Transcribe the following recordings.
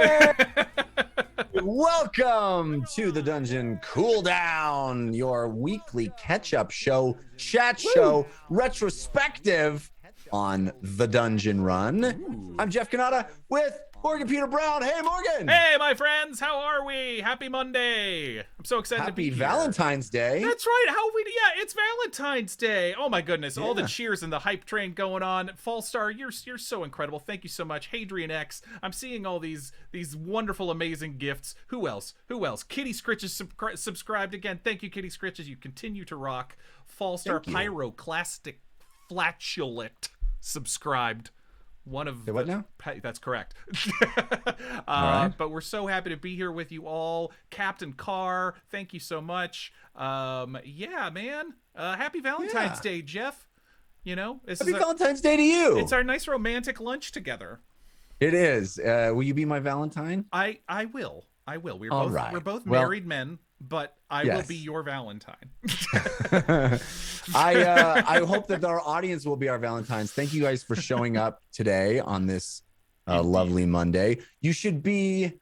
Hey! Welcome to the Dungeon Cooldown, your weekly catch-up show, chat show, retrospective on the Dungeon Run. Ooh. I'm Jeff Cannata with Morgan Peter Brown. Hey, Morgan! Hey, my friends, how are we? Happy Monday! I'm so excited to be Happy here. Valentine's Day. That's right. It's Valentine's Day. Oh my goodness, all the cheers and the hype train going on. Fallstar, you're so incredible. Thank you so much. Hadrian X. I'm seeing all these wonderful, amazing gifts. Who else? Kitty Scritches subscribed again. Thank you, Kitty Scritches. You continue to rock. Fallstar Pyroclastic Flatulent subscribed. One of what now? That's correct. Right. But we're so happy to be here with you all. Captain Carr, thank you so much. Yeah, man. Happy Valentine's Day, Jeff. You know, Happy Valentine's Day to you. It's our nice romantic lunch together. It is. Will you be my Valentine? I will. We're both Well, married men, but I will be your Valentine. I hope that our audience will be our Valentines. Thank you guys for showing up today on this lovely Monday. You should be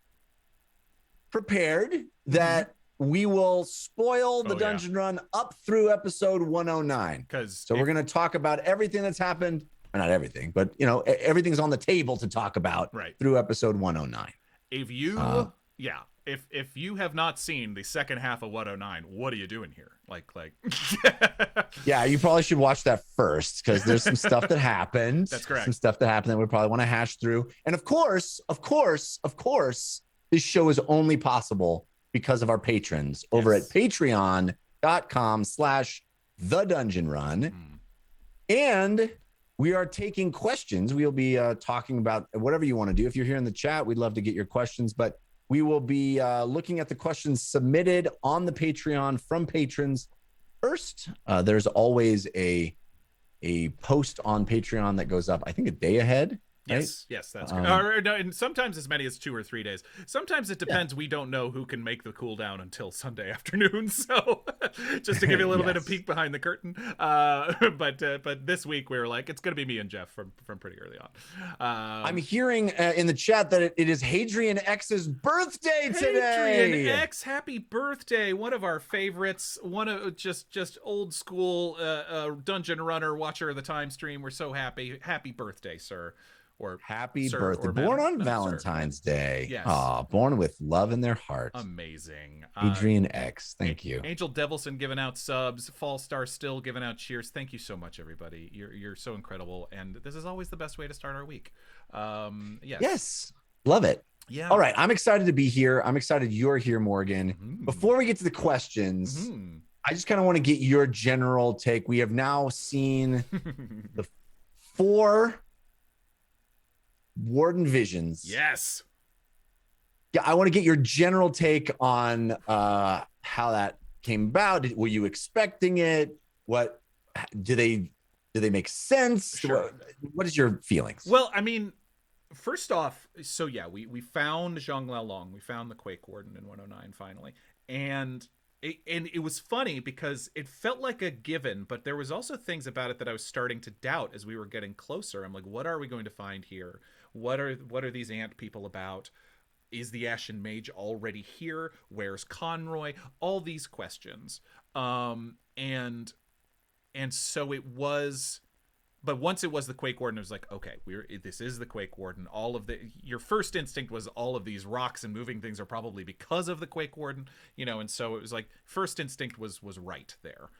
prepared that we will spoil the Dungeon Run up through episode 109. So we're going to talk about everything that's happened. Well, not everything, but you know, everything's on the table to talk about through episode 109. If you if you have not seen the second half of 109, what are you doing here? Like Yeah, you probably should watch that first because there's some stuff that happened. That's correct. Some stuff that happened that we probably want to hash through. And of course, this show is only possible because of our patrons over at patreon.com/thedungeonrun. And we are taking questions. We'll be talking about whatever you want to do. If you're here in the chat, we'd love to get your questions, but we will be looking at the questions submitted on the Patreon from patrons first. There's always a post on Patreon that goes up, I think, a day ahead. Right? Yes, that's good. And sometimes as many as 2 or 3 days. Sometimes it depends. We don't know who can make the cooldown until Sunday afternoon. So just to give you a little bit of peek behind the curtain. But this week we were like, it's going to be me and Jeff from pretty early on. I'm hearing in the chat that it is Hadrian X's birthday today. Hadrian X, happy birthday! One of our favorites. One of just old school dungeon runner, watcher of the time stream. We're so happy. Happy birthday, sir. Or happy birthday. Born on Valentine's Day. Yes. Born with love in their heart. Amazing. Adrian X. Thank you. Angel Devilson giving out subs. Fallstar still giving out cheers. Thank you so much, everybody. You're so incredible. And this is always the best way to start our week. Yes. Love it. Yeah. All right. I'm excited to be here. I'm excited you're here, Morgan. Before we get to the questions, I just kind of want to get your general take. We have now seen the 4 Warden visions. Yes. Yeah, I want to get your general take on how that came about. Were you expecting it? What do they make sense? Sure. What is your feelings? Well, I mean, first off, so yeah, we found Zhang Laolong. We found the Quake Warden in 109 finally. And it was funny because it felt like a given, but there was also things about it that I was starting to doubt as we were getting closer. I'm like, what are we going to find here? What are these ant people about? Is the Ashen Mage already here? Where's Conroy? All these questions. And so it was, but once it was the Quake Warden, it was like, okay, this is the Quake Warden. Your first instinct was all of these rocks and moving things are probably because of the Quake Warden, you know, and so it was like first instinct was right there.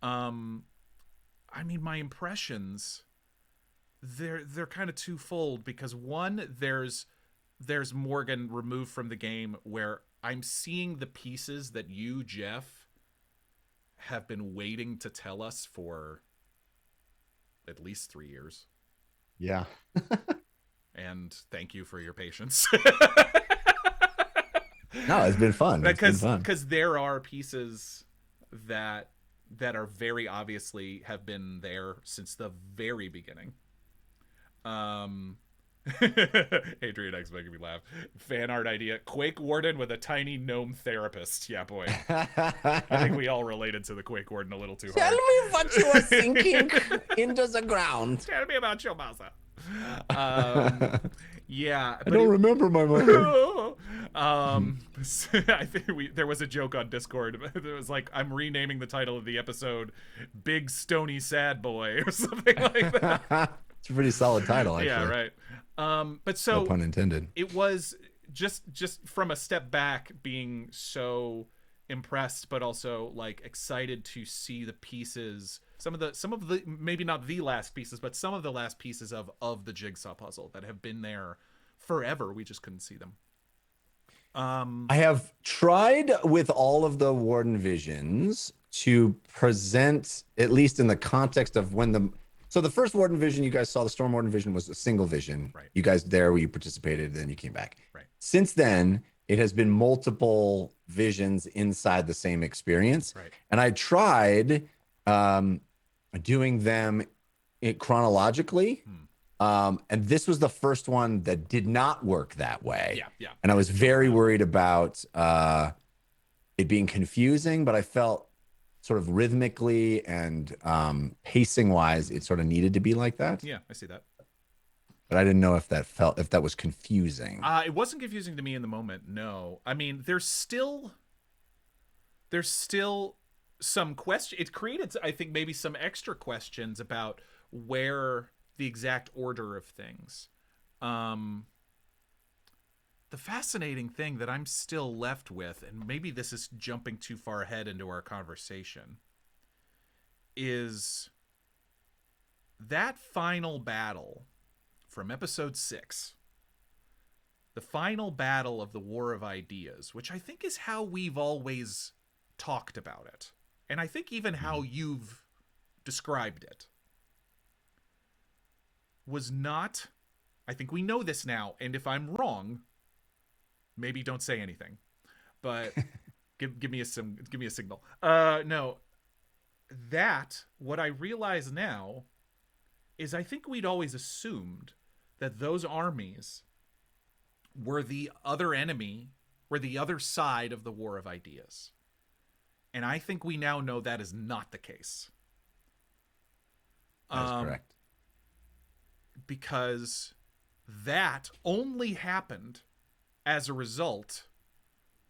I mean, my impressions, they're kind of twofold because one, there's Morgan removed from the game where I'm seeing the pieces that you, Jeff, have been waiting to tell us for at least 3 years. Yeah. And thank you for your patience. No, it's been fun. Because there are pieces that are very obviously have been there since the very beginning. Adrian X making me laugh. Fan art idea: Quake Warden with a tiny gnome therapist. Yeah, boy. I think we all related to the Quake Warden a little too hard. Tell me what you are thinking into the ground. Tell me about your mother. Yeah, I don't remember my mother. I think there was a joke on Discord. It was like, I'm renaming the title of the episode "Big Stony Sad Boy" or something like that. It's a pretty solid title, actually. Yeah, right. But so No pun intended. it was just from a step back, being so impressed, but also like excited to see the pieces, some of the maybe not the last pieces, but some of the last pieces of the jigsaw puzzle that have been there forever. We just couldn't see them. I have tried with all of the Warden visions to present, at least in the context of when the first Warden vision you guys saw, the Storm Warden vision, was a single vision. Right. You guys there where you participated, then you came back. Right. Since then, it has been multiple visions inside the same experience. Right. And I tried doing them chronologically. And this was the first one that did not work that way. Yeah. And I was very worried about it being confusing, but I felt sort of rhythmically and pacing wise, it sort of needed to be like that. Yeah, I see that. But I didn't know if that was confusing. It wasn't confusing to me in the moment. No, I mean, there's still some question. It created, I think, maybe some extra questions about where the exact order of things. The fascinating thing that I'm still left with, and maybe this is jumping too far ahead into our conversation, is that final battle from episode 6, the final battle of the War of Ideas, which I think is how we've always talked about it, and I think even how you've described it, was not, I think we know this now, and if I'm wrong, maybe don't say anything, but give me a signal. No, that, what I realize now is I think we'd always assumed that those armies were the other enemy, were the other side of the War of Ideas. And I think we now know that is not the case. That's correct. Because that only happened as a result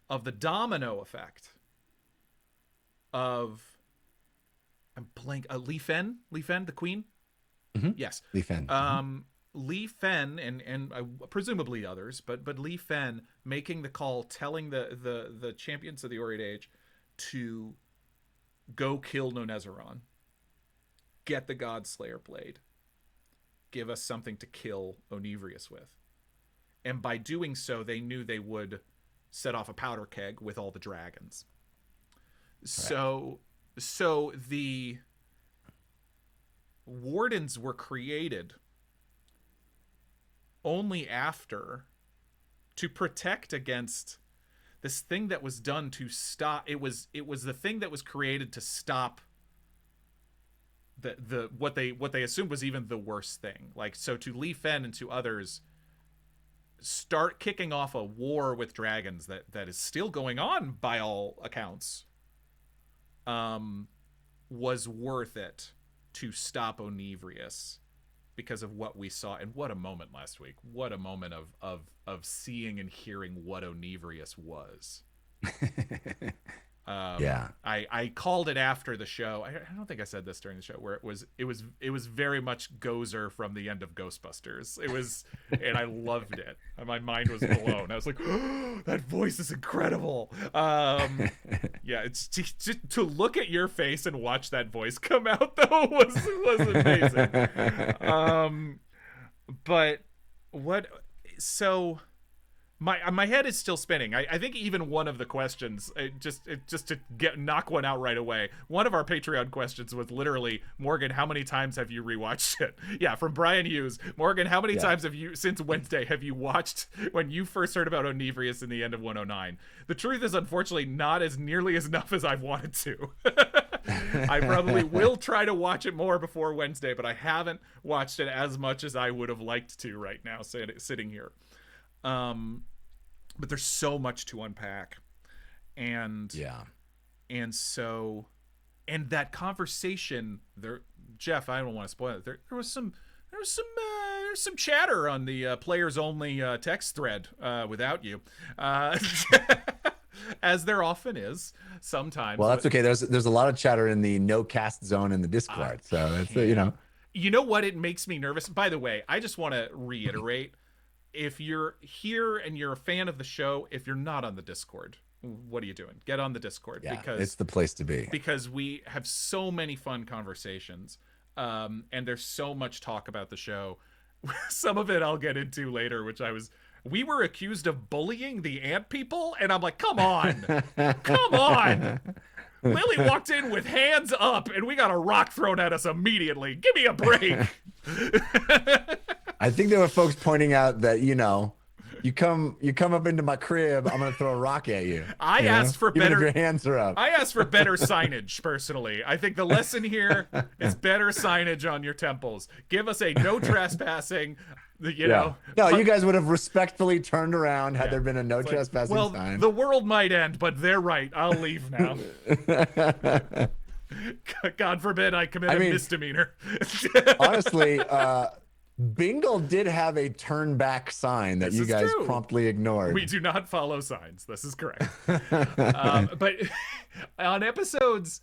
of the domino effect of Li Fen, the queen. Mm-hmm. Yes, Li Fen. Li Fen and presumably others, but Li Fen making the call, telling the champions of the Orient Age to go kill Nonezeron, get the Godslayer blade, give us something to kill Onivrius with. And by doing so, they knew they would set off a powder keg with all the dragons. Correct. So the wardens were created only after, to protect against this thing that was done to stop. It was the thing that was created to stop the what they assumed was even the worst thing. Like, so to Li Fen and to others, start kicking off a war with dragons that is still going on by all accounts, was worth it to stop Onivrius because of what we saw. And what a moment last week. What a moment of seeing and hearing what Onivrius was. Yeah, I called it after the show. I don't think I said this during the show, where it was very much Gozer from the end of Ghostbusters. It was, and I loved it. My mind was blown. I was like, oh, that voice is incredible. Yeah, it's just to look at your face and watch that voice come out though was amazing. But what so. My head is still spinning. I think even one of the questions, just to knock one out right away, one of our Patreon questions was literally, Morgan, how many times have you rewatched it? Yeah, from Brian Hughes. Morgan, how many times have you, since Wednesday, have you watched when you first heard about Onivrius in the end of 109? The truth is, unfortunately, not as nearly as enough as I've wanted to. I probably will try to watch it more before Wednesday, but I haven't watched it as much as I would have liked to right now, sitting here. But there's so much to unpack, and that conversation there, Jeff, I don't want to spoil it. There's some there's some chatter on the players only text thread without you, as there often is sometimes. Well, that's okay. There's a lot of chatter in the no cast zone in the Discord, so that's You know what? It makes me nervous. By the way, I just want to reiterate: if you're here and you're a fan of the show, if you're not on the Discord, what are you doing? Get on the Discord, because it's the place to be. Because we have so many fun conversations, and there's so much talk about the show. Some of it I'll get into later, we were accused of bullying the ant people, and I'm like, come on. Come on. Lily walked in with hands up, and we got a rock thrown at us immediately. Give me a break. I think there were folks pointing out that, you come up into my crib, I'm gonna throw a rock at you. I asked for better. Even if your hands are up. I asked for better signage. Personally, I think the lesson here is better signage on your temples. Give us a no trespassing. No, you guys would have respectfully turned around had there been a no trespassing sign. The world might end, but they're right. I'll leave now. God forbid I commit a misdemeanor. Honestly, Bingle did have a turn back sign that you guys promptly ignored. We do not follow signs. This is correct. But on episodes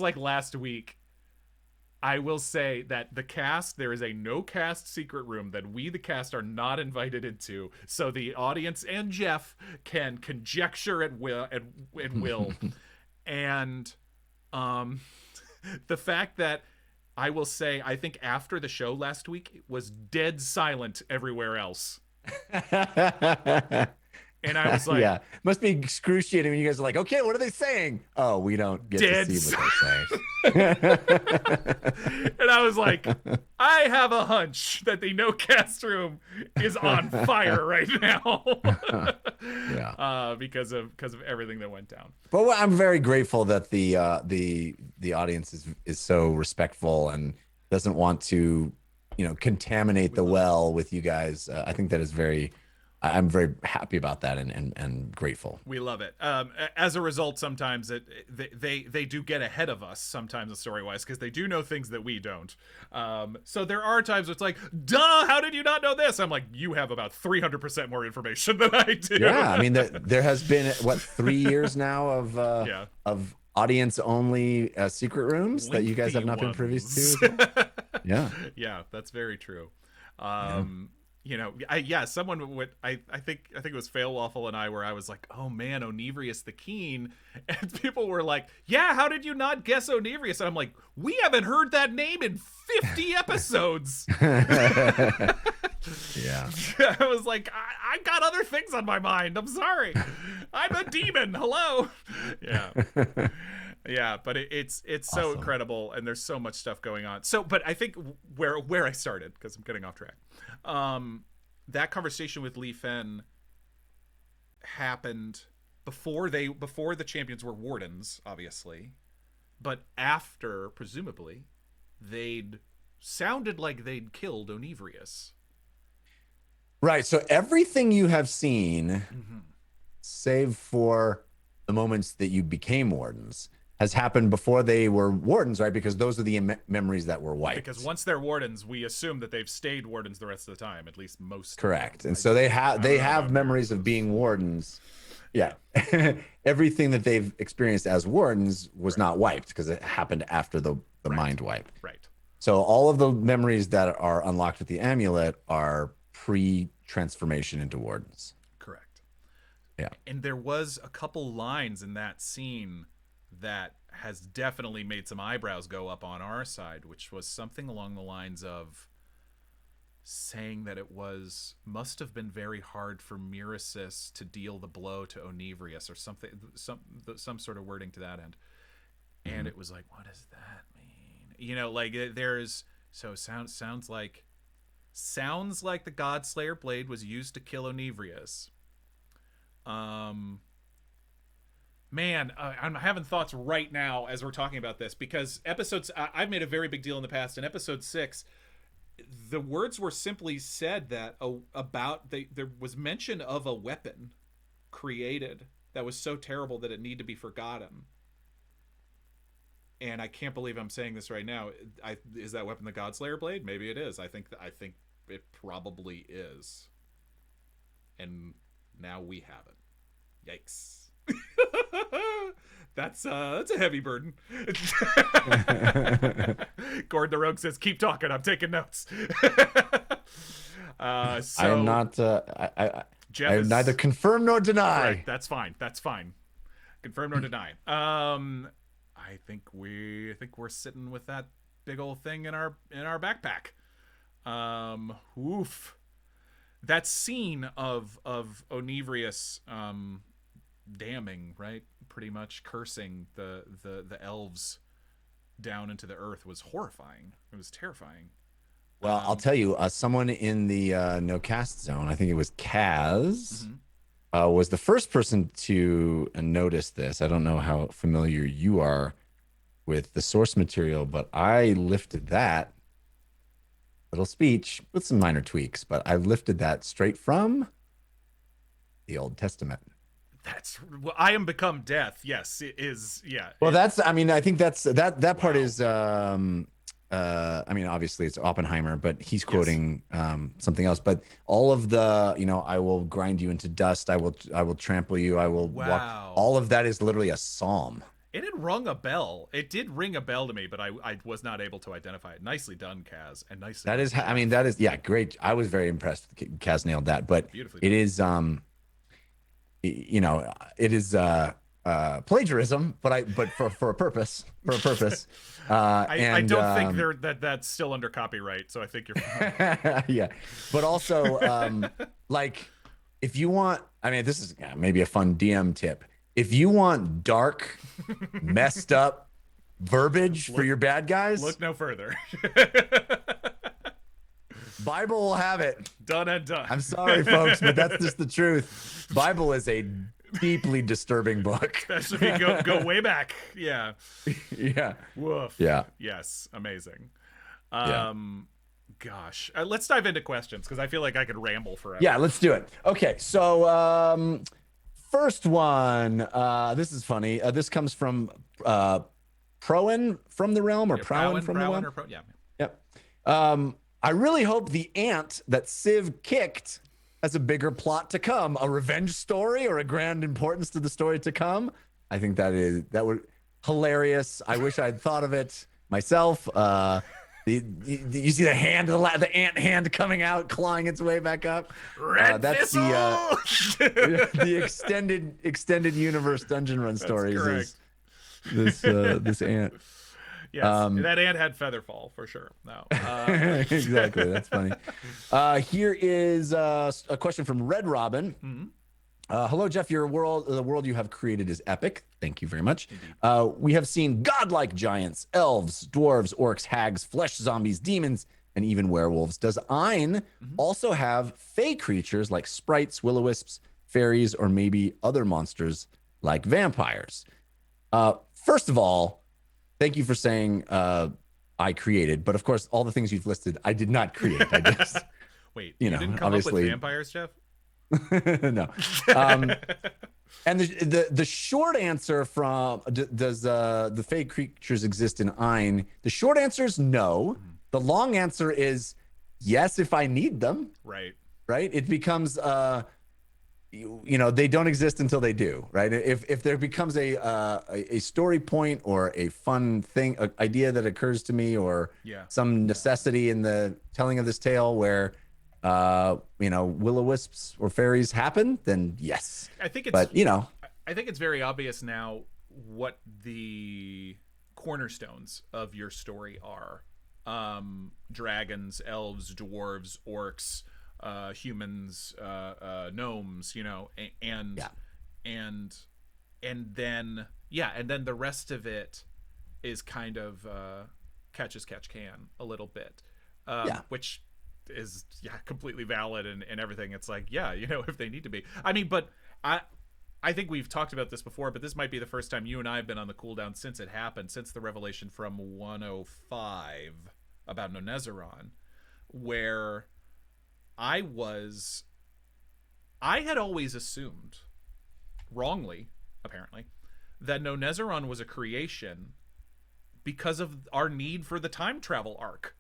like last week, I will say that the cast, there is a no cast secret room that we, the cast, are not invited into, so the audience and Jeff can conjecture at will. And the fact that, I will say, I think after the show last week, it was dead silent everywhere else. And I was like, yeah, must be excruciating when you guys are like, okay, what are they saying? Oh, we don't get to see what they're saying. And I was like, I have a hunch that the no cast room is on fire right now. Because of everything that went down. But I'm very grateful that the audience is so respectful and doesn't want to, contaminate the well with you guys. I think that is I'm very happy about that and grateful. We love it. As a result, sometimes they do get ahead of us, sometimes story-wise, because they do know things that we don't. So there are times where it's like, duh, how did you not know this? I'm like, you have about 300% more information than I do. Yeah, I mean, there has been, 3 years now of audience-only secret rooms that you guys have not been privy to? Yeah, that's very true. Someone would. I think it was Failwaffle and I, where I was like, "Oh man, Onevrius the Keen," and people were like, "Yeah, how did you not guess Onevrius?" And I'm like, "We haven't heard that name in 50 episodes." Yeah, I was like, I got other things on my mind. I'm sorry, I'm a demon. Hello. Yeah. Yeah, but it's so awesome. Incredible, and there's so much stuff going on. So, but I think where I started, because I'm getting off track, that conversation with Lee Fen happened before the champions were wardens, obviously, but after, presumably, they'd sounded like they'd killed Onevrius. Right. So everything you have seen, save for the moments that you became wardens, has happened before they were wardens, right? Because those are the memories that were wiped. Because once they're wardens, we assume that they've stayed wardens the rest of the time, at least most. Correct. And so they have memories of being wardens. Yeah. Everything that they've experienced as wardens was not wiped because it happened after the mind wipe. Right. So all of the memories that are unlocked with the amulet are pre-transformation into wardens. Correct. Yeah. And there was a couple lines in that scene that has definitely made some eyebrows go up on our side, which was something along the lines of saying that it must have been very hard for Miracis to deal the blow to Onevrius, or something, some sort of wording to that end. And it was like, what does that mean? Like there's sounds like the Godslayer blade was used to kill Onevrius. Man, I'm having thoughts right now as we're talking about this, because I've made a very big deal in the past. In episode 6, the words were simply said that there was mention of a weapon created that was so terrible that it needed to be forgotten. And I can't believe I'm saying this right now. Is that weapon the Godslayer blade? Maybe it is. I think it probably is. And now we have it. Yikes. That's a heavy burden. Gordon the Rogue says, "Keep talking. I'm taking notes." I am not. I Jeff is neither confirm nor deny. Right, that's fine. That's fine. Confirm nor deny. I think we're sitting with that big old thing in our backpack. Oof. That scene of Onevrius damning, right? Pretty much cursing the elves down into the earth was horrifying. It was terrifying. Well, I'll tell you, someone in the no cast zone, I think it was Kaz, was the first person to notice this. I don't know how familiar you are with the source material, but I lifted that little speech with some minor tweaks, but I lifted that straight from the Old Testament. That's I am become death. Yes, it is. Yeah. Well, I mean, I think that part is, I mean, obviously it's Oppenheimer, but he's quoting something else. But all of the, I will grind you into dust. I will trample you. I will walk. All of that is literally a psalm. It had rung a bell. It did ring a bell to me, but I was not able to identify it. Nicely done, Kaz, and nicely. That is, I mean, that is, yeah, great. I was very impressed. Kaz nailed that, but it is, it is plagiarism, but for a purpose. I don't think that's still under copyright, so I think you're fine. Yeah, but also like if you want, I mean, this is maybe a fun DM tip. If you want dark, messed up verbiage for your bad guys, look no further. Bible will have it. Done and done. I'm sorry, folks, but that's just the truth. Bible is a deeply disturbing book. Especially if you go way back. Yeah. Yeah. Woof. Yeah. Yes. Amazing. Gosh. Let's dive into questions because I feel like I could ramble forever. Yeah, let's do it. Okay. So first one. This is funny. This comes from Prowan from the Realm, or Prowan from the Realm. Yeah. Yep. I really hope the ant that Civ kicked has a bigger plot to come, a revenge story or a grand importance to the story to come. I think that would hilarious. I wish I'd thought of it myself. You see the ant hand coming out, clawing its way back up. That's the extended universe dungeon run stories. This ant. Yes, that ant had Featherfall for sure. No, exactly. That's funny. Here is a question from Red Robin. Hello, Jeff. The world you have created is epic. Thank you very much. We have seen godlike giants, elves, dwarves, orcs, hags, flesh zombies, demons, and even werewolves. Does Ein also have fey creatures like sprites, will-o-wisps, fairies, or maybe other monsters like vampires? First of all, thank you for saying I created, but of course, all the things you've listed, I did not create. I just wait. You didn't come up with vampires, Jeff? No. And the short answer from does the fey creatures exist in Ein? The short answer is no. The long answer is yes if I need them. Right. It becomes they don't exist until they do, right? If there becomes a story point or a fun thing, an idea that occurs to me, or some necessity in the telling of this tale where will-o-wisps or fairies happen, then yes. I think it's very obvious now what the cornerstones of your story are. Dragons, elves, dwarves, orcs, humans, gnomes, and then the rest of it is kind of catch as catch can a little bit, which is completely valid and everything. It's like if they need to be. I mean, but I think we've talked about this before, but this might be the first time you and I have been on the Cooldown since it happened, since the revelation from 105 about Nonezeron, where I had always assumed, wrongly apparently, that Nonezeron was a creation because of our need for the time travel arc.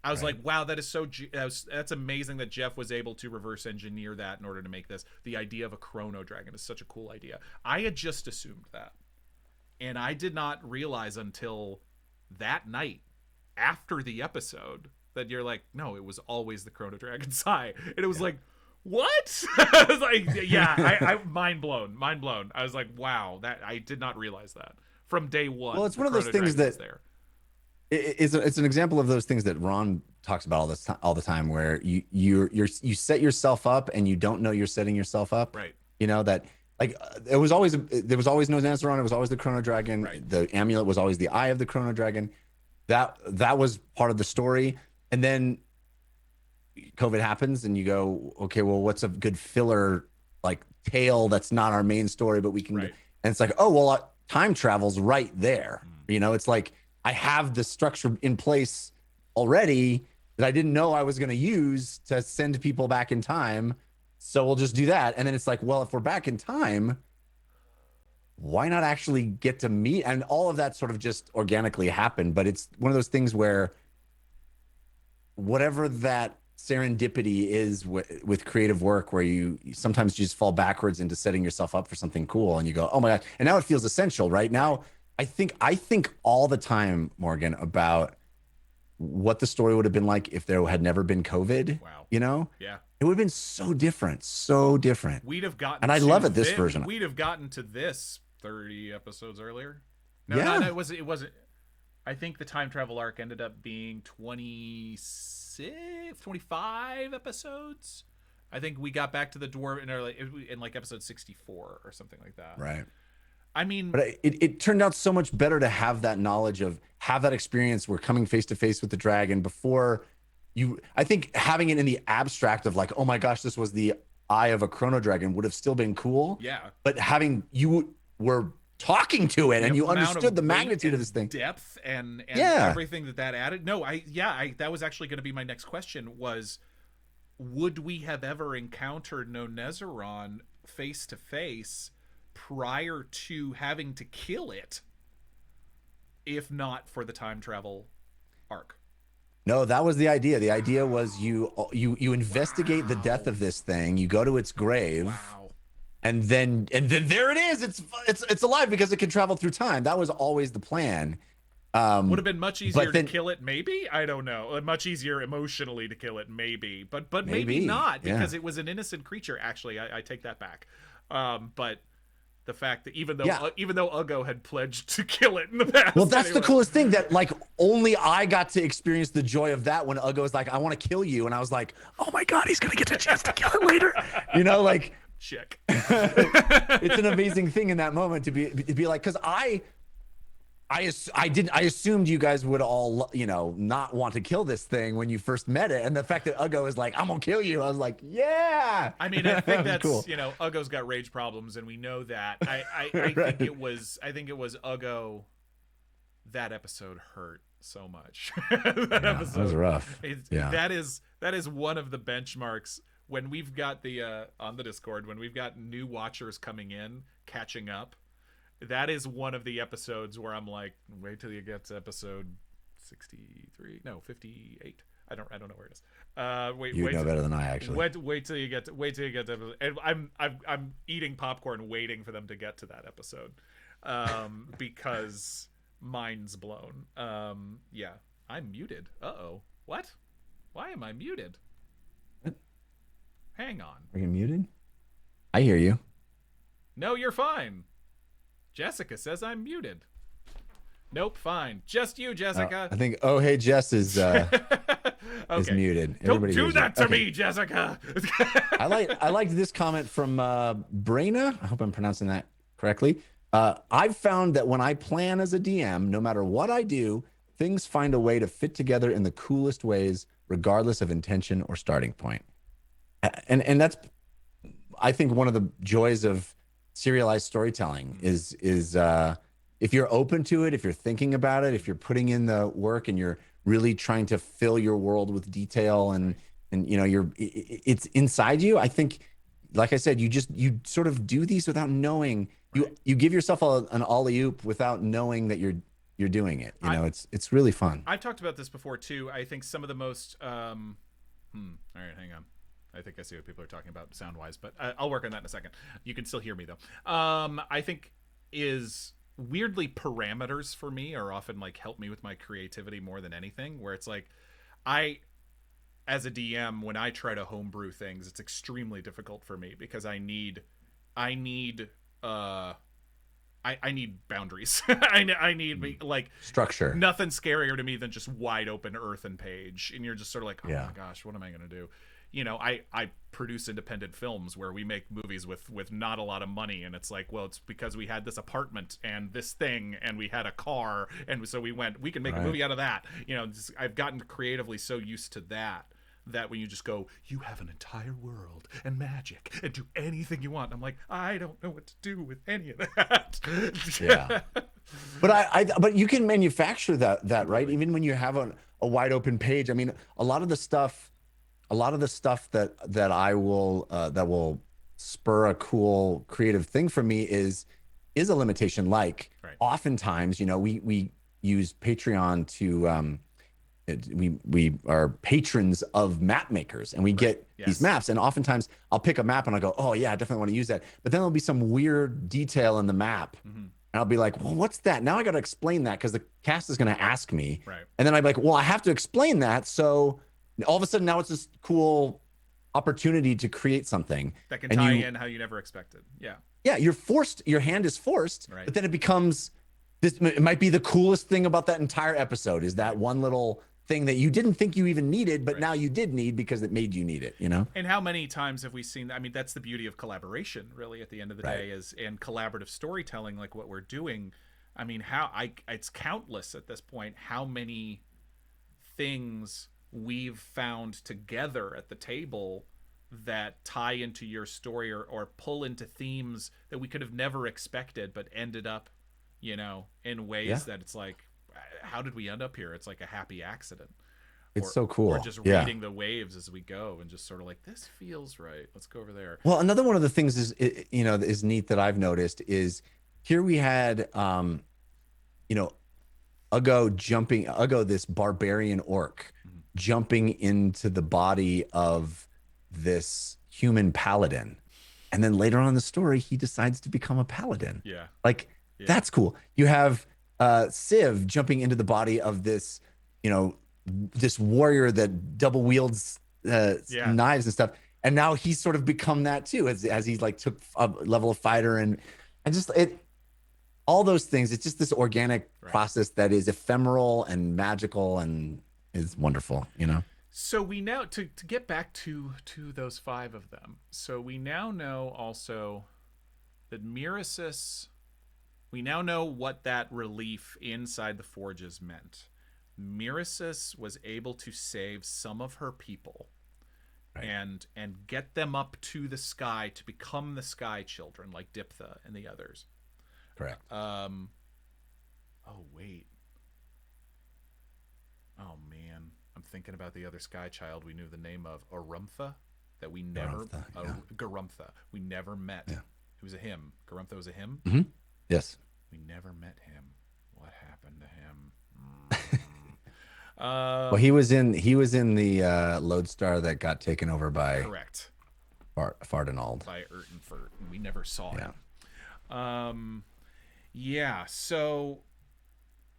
I was like, wow, that is so that's amazing that Jeff was able to reverse engineer that in order to make this. The idea of a chrono dragon is such a cool idea. I had just assumed that, and I did not realize until that night after the episode that you're like, no, it was always the chrono dragon's eye. And it was like, what? I was like, yeah, I mind blown. I was like, wow, that I did not realize that from day one. Well, it's one of those things that there. It's an example of those things that Ron talks about all the time, where you set yourself up and you don't know you're setting yourself up. Right. You know that, like, there was always no Nazaron. It was always the chrono dragon. Right. The amulet was always the eye of the chrono dragon. That was part of the story. And then COVID happens, and you go, okay, well, what's a good filler like tale that's not our main story, but we can. Right. And it's like, oh well, time travel's right there. You know, it's like, I have the structure in place already that I didn't know I was going to use to send people back in time. So we'll just do that. And then it's like, well, if we're back in time, why not actually get to meet? And all of that sort of just organically happened. But it's one of those things where whatever that serendipity is with creative work, where you sometimes just fall backwards into setting yourself up for something cool, and you go, oh my God. And now it feels essential right now. I think all the time, Morgan, about what the story would have been like if there had never been COVID. Wow. You know? Yeah. It would have been so different. So different. We'd have gotten, and I love it, this version. We'd have gotten to this 30 episodes earlier. No, it wasn't. I think the time travel arc ended up being 25 episodes. I think we got back to the dwarf in like episode 64 or something like that. Right. I mean, but it turned out so much better to have that knowledge of, have that experience. We're coming face to face with the dragon before you. I think having it in the abstract of like, oh my gosh, this was the eye of a chrono dragon would have still been cool. Yeah. But having you were talking to it and you understood the magnitude of this thing, depth and everything that added. No, that was actually going to be my next question was, would we have ever encountered No Nezeron face to face prior to having to kill it, if not for the time travel arc? No, that was the idea. The idea was you investigate the death of this thing, you go to its grave. Wow. And then there it is. It's alive because it can travel through time. That was always the plan. Would have been much easier to kill it, maybe. I don't know. Much easier emotionally to kill it, maybe. But maybe not, because it was an innocent creature. Actually, I take that back. But the fact that even though Uggo had pledged to kill it in the past. Well, that's the coolest thing, that like only I got to experience the joy of that when Uggo was like, I want to kill you, and I was like, oh my God, he's gonna get a chance to kill it later. You know, like. Check. It's an amazing thing in that moment to be like, because I assumed you guys would all, you know, not want to kill this thing when you first met it, and the fact that Uggo is like, I'm gonna kill you, I was like, yeah. I mean, I think that's cool. You know, Uggo's got rage problems, and we know that. I think it was Uggo. That episode hurt so much. That was rough. That is one of the benchmarks. When we've got on the Discord, when we've got new watchers coming in, catching up, that is one of the episodes where I'm like, wait till you get to episode 58. I don't know where it is. Wait, know better than I actually. Wait till you get to. And I'm eating popcorn, waiting for them to get to that episode, because mind's blown. Yeah, I'm muted. What? Why am I muted? Hang on. Are you muted? I hear you. No, you're fine. Jessica says I'm muted. Nope, fine. Just you, Jessica. I think, oh, hey, Jess is is muted. Everybody don't do that to me, Jessica. I liked this comment from Braina. I hope I'm pronouncing that correctly. I've found that when I plan as a DM, no matter what I do, things find a way to fit together in the coolest ways, regardless of intention or starting point. And that's, I think, one of the joys of serialized storytelling is if you're open to it, if you're thinking about it, if you're putting in the work and you're really trying to fill your world with detail and you know, it's inside you. I think, like I said, you sort of do these without knowing. You give yourself an alley-oop without knowing that you're you're doing it. You know, it's really fun. I've talked about this before too. I think some of the most all right, hang on. I think I see what people are talking about sound wise, but I'll work on that in a second. You can still hear me though. I think is weirdly parameters for me are often like help me with my creativity more than anything, where it's like I as a DM, when I try to homebrew things, it's extremely difficult for me because I need uh I need boundaries. I need like Structure. nothing scarier to me than just wide open earthen page, and you're just sort of like, oh Yeah. my gosh, what am I gonna do? You know, I produce independent films where we make movies with not a lot of money, and it's like, well, it's because we had this apartment and this thing and we had a car, and so we can make a movie out of that. You know, I've gotten creatively so used to that when you just go, you have an entire world and magic and do anything you want. I'm like, I don't know what to do with any of that. Yeah. But you can manufacture that, right? Even when you have a wide open page. I mean, a lot of the stuff that I will that will spur a cool creative thing for me is a limitation. Like oftentimes, you know, we use Patreon to we are patrons of map makers, and we get these maps, and oftentimes I'll pick a map and I'll go, oh yeah, I definitely want to use that, but then there'll be some weird detail in the map, and I'll be like, well, what's that? Now I got to explain that because the cast is going to ask me, and then I'd be like, well, I have to explain that, so all of a sudden now it's this cool opportunity to create something that can tie in how you never expected. Yeah, your hand is forced, but then it becomes this. It might be the coolest thing about that entire episode is that one little thing that you didn't think you even needed, but now you did need because it made you need it, you know? And how many times have we seen that? I mean, that's the beauty of collaboration, really, at the end of the day, and collaborative storytelling, like what we're doing. I mean, it's countless at this point, how many things we've found together at the table that tie into your story or pull into themes that we could have never expected, but ended up, you know, in ways that it's like, how did we end up here? It's like a happy accident. It's so cool. We're just reading the waves as we go and just sort of like, this feels right. Let's go over there. Well, another one of the things is neat that I've noticed is here we had, you know, Uggo, this barbarian orc, jumping into the body of this human paladin. And then later on in the story, he decides to become a paladin. That's cool. You have Civ jumping into the body of this, you know, this warrior that double wields knives and stuff, and now he's sort of become that too, as he's like took a level of fighter and just all those things. It's just this organic process that is ephemeral and magical and is wonderful, you know. So we now to get back to those 5 of them. So we now know also that Mirasis. We now know what that relief inside the forges meant. Mirasis was able to save some of her people and get them up to the sky to become the Sky Children, like Diptha and the others. Correct. Oh, wait. Oh, man. I'm thinking about the other Sky Child we knew the name of, Garumtha, that we never... Garumtha. We never met. Yeah. It was a him. Garumtha was a him? Mm-hmm. Yes. We never met him. What happened to him? Well, he was in the Lodestar that got taken over by Fardinald. By Urtenfurt. We never saw him.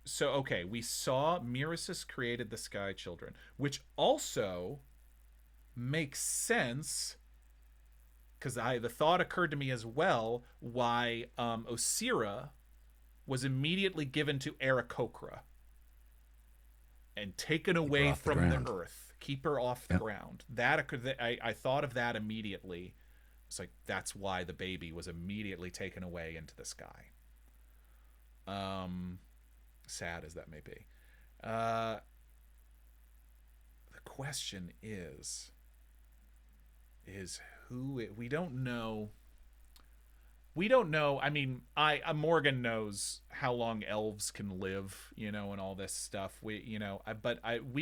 So okay, we saw Mirasis created the Sky Children, which also makes sense because the thought occurred to me as well why Osira was immediately given to Aarakocra and taken away from the earth, keep her off the ground. That occurred. I thought of that immediately. It's like that's why the baby was immediately taken away into the sky. Sad as that may be. The question is who we don't know. We don't know. I mean, Morgan knows how long elves can live, you know, and all this stuff. We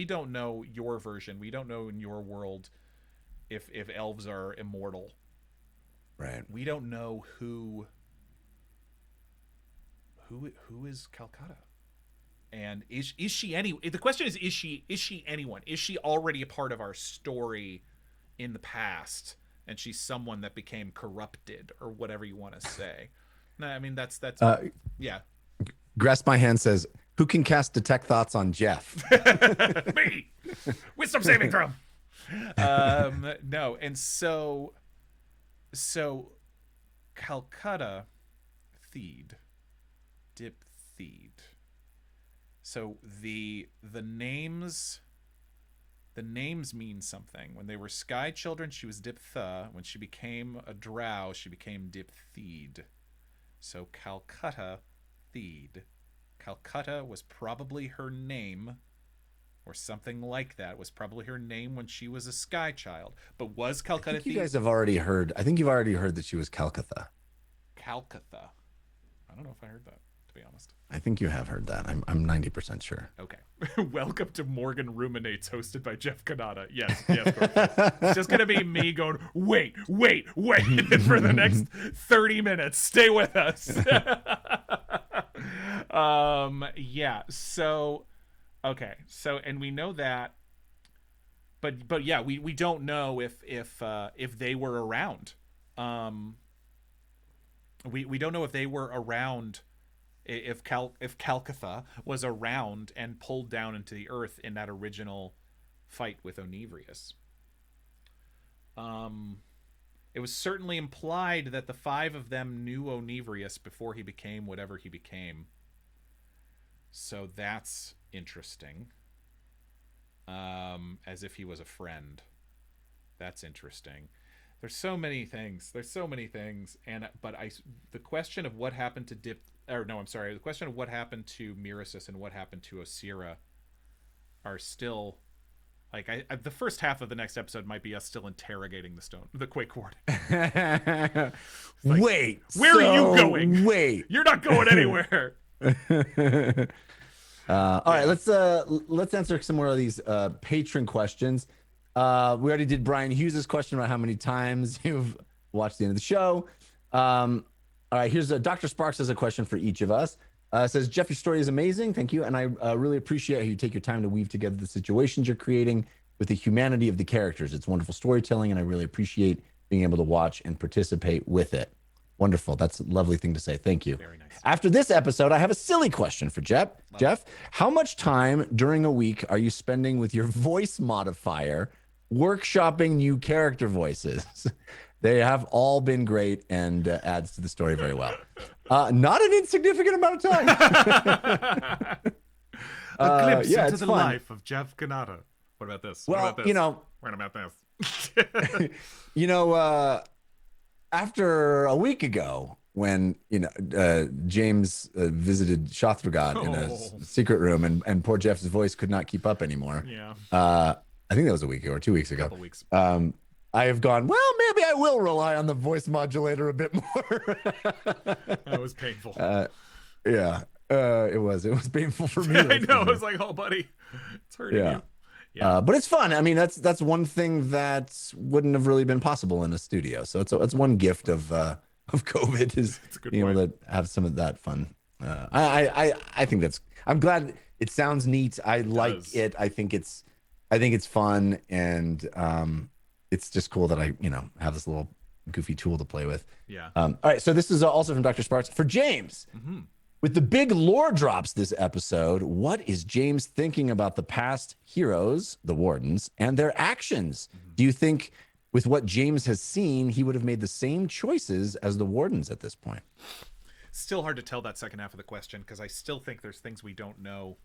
don't know your version. We don't know in your world if elves are immortal. Right. We don't know who is Calcutta. And is she any? The question is she anyone? Is she already a part of our story in the past, and she's someone that became corrupted or whatever you want to say? No, I mean that's yeah. Grasp My Hand says, "Who can cast detect thoughts on Jeff?" Me, wisdom saving throw. No, and so Calcutta Theed, Dip Theed. So the names mean something. When they were sky children, she was Diptha. When she became a drow, she became Diptheed. So Calcutta Theed. Calcutta was probably her name, or something like that. Was probably her name when she was a sky child. But was Calcutta I think Theed? you guys have already heard. I think you've already heard that she was Calcutta. Calcutta. I don't know if I heard that, to be honest. I think you have heard that. I'm 90% sure. Okay. Welcome to Morgan Ruminates, hosted by Jeff Cannata. Yes, it's just gonna be me going, wait, for the next 30 minutes. Stay with us. Yeah. So, okay. So, and we know that, but yeah, we don't know if they were around. We don't know if they were around. If Calcutta was around and pulled down into the earth in that original fight with Onevrius. It was certainly implied that the 5 of them knew Onevrius before he became whatever he became. So that's interesting. As if he was a friend. That's interesting. There's so many things. And the question of what happened to the question of what happened to Mirasis and what happened to Osira are still, like, the first half of the next episode might be us still interrogating the Quake Warden. Like, wait, where are you going? Wait, you're not going anywhere. All right, let's answer some more of these patron questions. We already did Brian Hughes' question about how many times you've watched the end of the show. All right, here's Dr. Sparks has a question for each of us. Says, Jeff, your story is amazing. Thank you. And I really appreciate how you take your time to weave together the situations you're creating with the humanity of the characters. It's wonderful storytelling, and I really appreciate being able to watch and participate with it. Wonderful. That's a lovely thing to say. Thank you. Very nice. After this episode, I have a silly question for Jeff. Jeff, how much time during a week are you spending with your voice modifier workshopping new character voices? They have all been great and adds to the story very well. Not an insignificant amount of time. A glimpse into the fun. Life of Jeff Cannata. What about this? Well, what about this? After a week ago, when James visited Shathragat in a secret room, and poor Jeff's voice could not keep up anymore. Yeah. I think that was a week ago or 2 weeks ago. A couple weeks. I have gone, well, maybe I will rely on the voice modulator a bit more. That was painful. Yeah, it was painful for me. I know. I was like, oh, buddy, it's hurting you. Yeah. But it's fun. I mean, that's one thing that wouldn't have really been possible in a studio. So it's one gift of COVID is being able to have some of that fun. I think I'm glad it sounds neat. I like it. I think it's fun, and it's just cool that I have this little goofy tool to play with. Yeah. All right. So this is also from Dr. Sparks for James. Mm-hmm. With the big lore drops this episode, what is James thinking about the past heroes, the Wardens, and their actions? Mm-hmm. Do you think with what James has seen, he would have made the same choices as the Wardens at this point? Still hard to tell that second half of the question, because I still think there's things we don't know.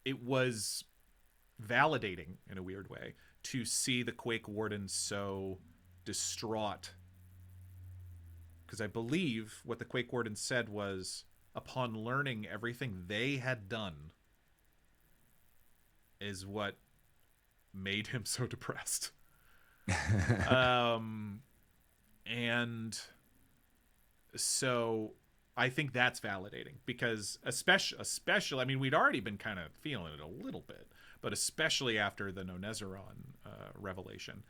It was validating in a weird way to see the Quake Warden so distraught, because I believe what the Quake Warden said was, upon learning everything they had done is what made him so depressed. And so I think that's validating, because especially, I mean, we'd already been kind of feeling it a little bit, but especially after the Nonezeron revelation,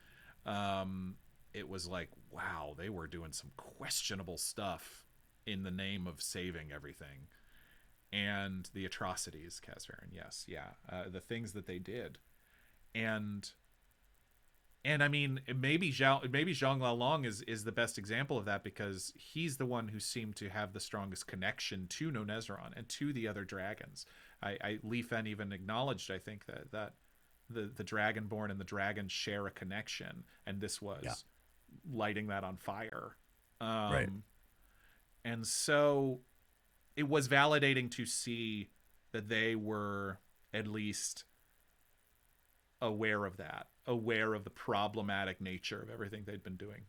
it was like, wow, they were doing some questionable stuff in the name of saving everything. and the atrocities, Casvaran. Yes, yeah, the things that they did, and I mean, maybe Zhang Liaolong is the best example of that, because he's the one who seemed to have the strongest connection to Nonezron and to the other dragons. Li Fen even acknowledged, I think, that the Dragonborn and the dragons share a connection, and this was lighting that on fire. Right. And so it was validating to see that they were at least aware of that, aware of the problematic nature of everything they'd been doing.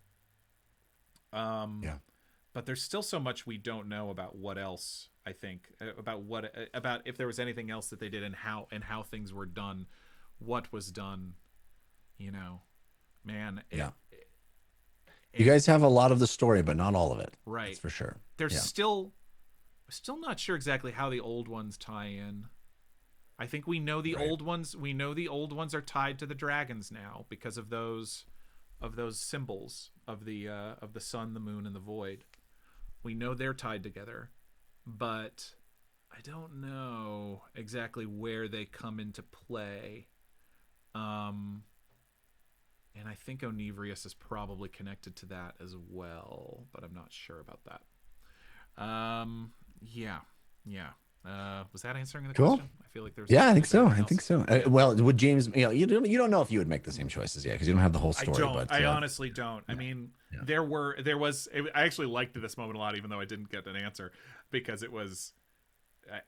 But there's still so much we don't know about what else, I think, about if there was anything else that they did, and how things were done, what was done, man. You guys have a lot of the story, but not all of it. Right. That's for sure. There's still not sure exactly how the old ones tie in. I think we know the old ones. We know the old ones are tied to the dragons now because of those symbols of the sun, the moon, and the void. We know they're tied together, but I don't know exactly where they come into play. And I think Onivrius is probably connected to that as well, but I'm not sure about that. Yeah. Was that answering the question? I feel like there's. Yeah, I think so. Well, would James? You don't know if you would make the same choices yet, because you don't have the whole story. I honestly don't. I mean, there was. I actually liked this moment a lot, even though I didn't get an answer, because it was.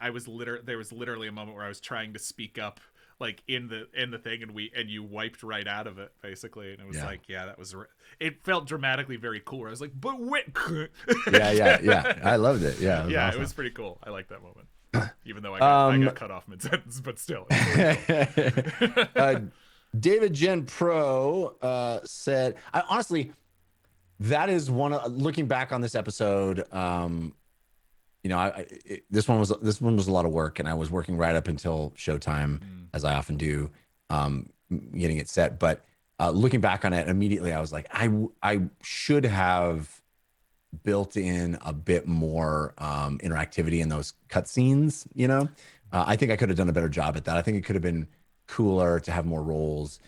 There was literally a moment where I was trying to speak up, like in the thing, and you wiped right out of it, basically, and it was that was. It felt dramatically very cool. Where I was like, but wait. yeah. I loved it. Yeah. It was pretty cool. I liked that moment. Even though I got cut off mid-sentence, but still. Cool. David Gen Pro said, honestly, that is looking back on this episode. This one was a lot of work, and I was working right up until showtime, as I often do, getting it set. But looking back on it immediately, I was like, I should have built in a bit more interactivity in those cutscenes. I think I could have done a better job at that. I think it could have been cooler to have more roles.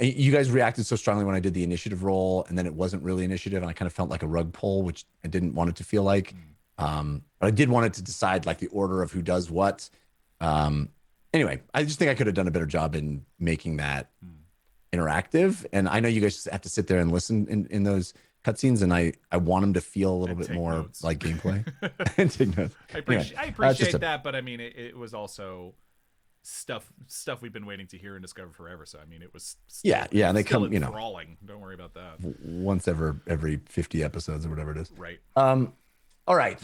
You guys reacted so strongly when I did the initiative role, and then it wasn't really initiative, and I kind of felt like a rug pull, which I didn't want it to feel like. But I did want it to decide like the order of who does what. Anyway, I just think I could have done a better job in making that interactive. And I know you guys have to sit there and listen in those cutscenes, and I want them to feel a little bit more notes. Like gameplay. And take notes. I appreciate that, but I mean, it was also stuff we've been waiting to hear and discover forever. So I mean, it was and they come enthralling. Don't worry about that. Once every 50 episodes or whatever it is. Right. All right.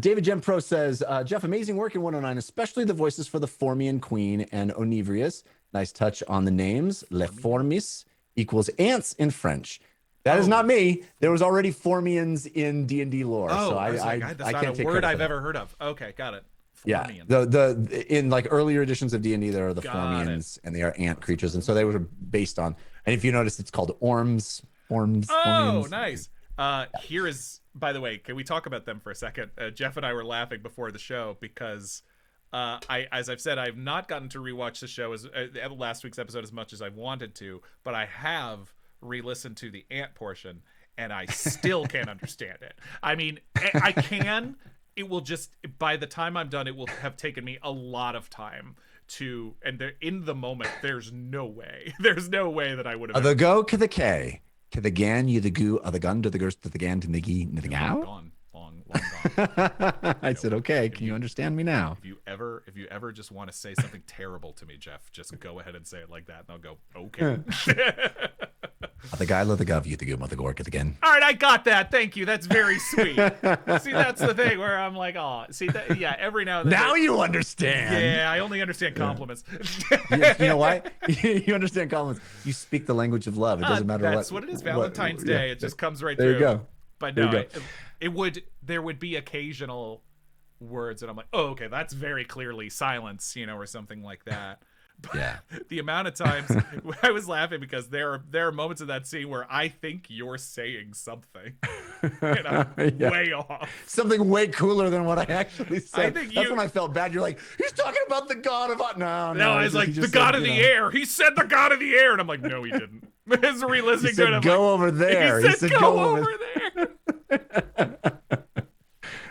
David Gem Pro says, Jeff, amazing work in 109, especially the voices for the Formian Queen and Onivrius. Nice touch on the names. Le Formis equals ants in French. That is not me. There was already Formians in D&D lore. So I that's not can't a take word I've that. ever heard of. Okay, got it. Formian. Yeah, in like earlier editions of D&D, there are the Formians, and they are ant creatures, and so they were based on. And if you notice, it's called Orms. Oh, Formians. Nice. Here is, by the way, can we talk about them for a second? Jeff and I were laughing before the show because, as I've said, I've not gotten to rewatch the show as last week's episode as much as I wanted to, but I have re-listened to the ant portion, and I still can't understand it. I mean, I can. It will just, by the time I'm done, it will have taken me a lot of time to, and in the moment, there's no way that I would have. The go to the K. To the gan, you the goo, the gun, to the girth, to the gan, to the gee, to the gow. Long gone. I said, okay. Can you understand me now? If you ever just want to say something terrible to me, Jeff, just go ahead and say it like that, and I'll go, okay. The guy, let the gov, you the goo, the gork, again. All right, I got that. Thank you. That's very sweet. See, that's the thing where I'm like, oh, see, every now and then. Now you understand. Yeah, I only understand compliments. You know why? You understand compliments. You speak the language of love. It doesn't matter that's what it is. Valentine's Day. It just comes right there through. There you go. But no, there would be occasional words that I'm like, oh, okay, that's very clearly silence, or something like that. Yeah. The amount of times I was laughing because there are moments in that scene where I think you're saying something, and I'm Yeah. way off. Something way cooler than what I actually said. I think That's when I felt bad. You're like, he's talking about the god of no. I was like, the god of the air. He said the god of the air, and I'm like, no, he didn't. As re-listening to it, I'm go like, over there. He said go over there.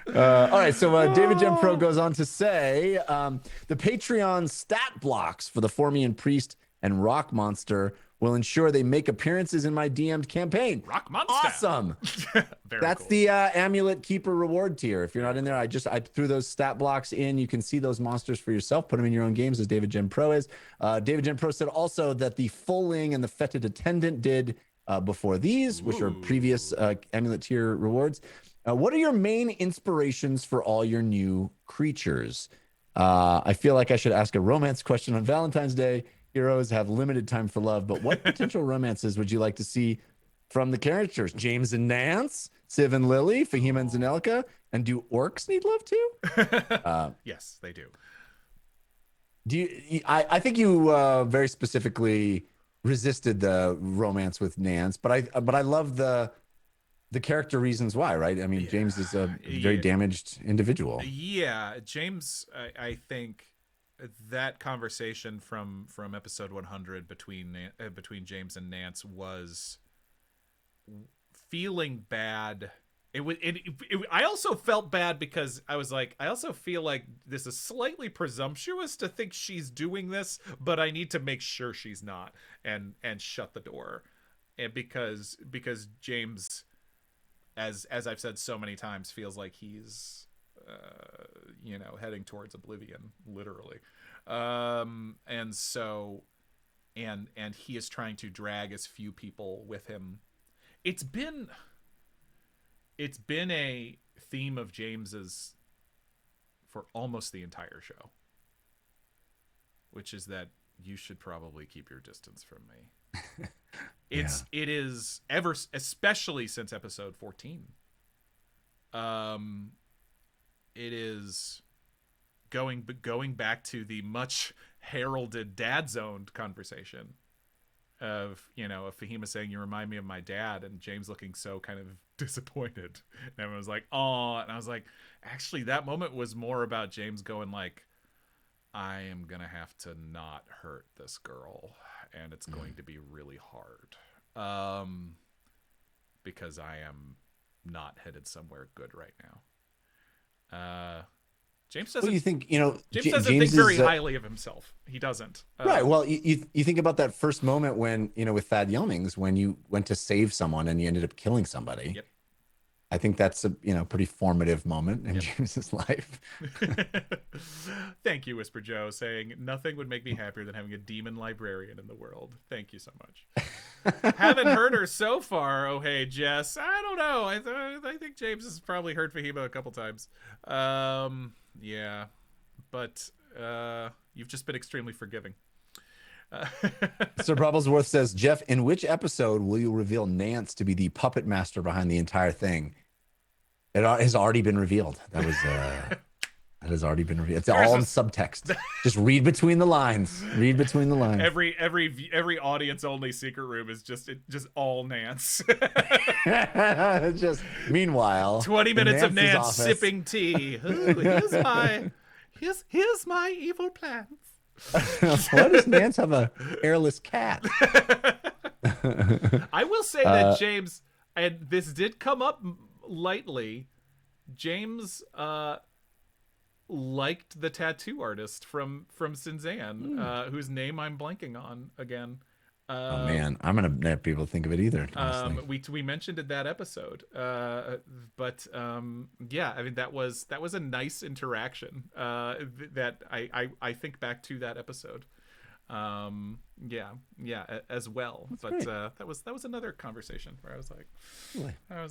All right, so David Gem Pro goes on to say the Patreon stat blocks for the Formian Priest and Rock Monster will ensure they make appearances in my DM'd campaign. Rock Monster. Awesome. That's cool. The Amulet Keeper reward tier. If you're not in there, I threw those stat blocks in. You can see those monsters for yourself. Put them in your own games, as David Gem Pro is. David Gem Pro said also that the Fulling and the Fetid Attendant did before these, which are previous Amulet tier rewards. What are your main inspirations for all your new creatures? I feel like I should ask a romance question on Valentine's Day. Heroes have limited time for love, but what potential romances would you like to see from the characters? James and Nance, Civ and Lily, Fahima and Zanelka, and do orcs need love too? Yes, they do. I think you very specifically resisted the romance with Nance, but I love the character reasons why, right? I mean, James is a very damaged individual. Yeah, James, I think that conversation from episode 100 between James and Nance was feeling bad. I also felt bad because I was like, I also feel like this is slightly presumptuous to think she's doing this, but I need to make sure she's not, and shut the door. And because James, as I've said so many times, feels like he's heading towards oblivion, literally. And so he is trying to drag as few people with him. It's been a theme of James's for almost the entire show, which is that you should probably keep your distance from me. It is ever, especially since episode 14. It is going back to the much heralded dad zoned conversation of Fahima saying, you remind me of my dad, and James looking so kind of disappointed, and everyone was like, oh, and I was like, actually that moment was more about James going like, I am gonna have to not hurt this girl, and it's going to be really hard, because I am not headed somewhere good right now. James doesn't. What do you think? James doesn't think very highly of himself. He doesn't. Right. Well, you think about that first moment when with Thad Yelmings, when you went to save someone and you ended up killing somebody. Yep. I think that's a pretty formative moment in James's life. Thank you, Whisper Joe, saying nothing would make me happier than having a demon librarian in the world. Thank you so much. Haven't heard her so far. Oh hey Jess, I don't know. I think James has probably heard Fahima a couple times. Yeah, but you've just been extremely forgiving. Sir Brabblesworth says, Jeff, in which episode will you reveal Nance to be the puppet master behind the entire thing? It has already been revealed. That has already been revealed. It's all in subtext. Just read between the lines. Read between the lines. Every audience only secret room is just all Nance. Just meanwhile, 20 minutes of Nance sipping tea. Ooh, here's my evil plans. Why does Nance have a hairless cat? I will say that James, and this did come up lightly, James liked the tattoo artist from Sinzan, whose name I'm blanking on again. Oh man, I'm gonna have people think of it either. We mentioned it that episode, but yeah, I mean that was a nice interaction that I think back to that episode. Yeah, as well. That's but that was another conversation where I was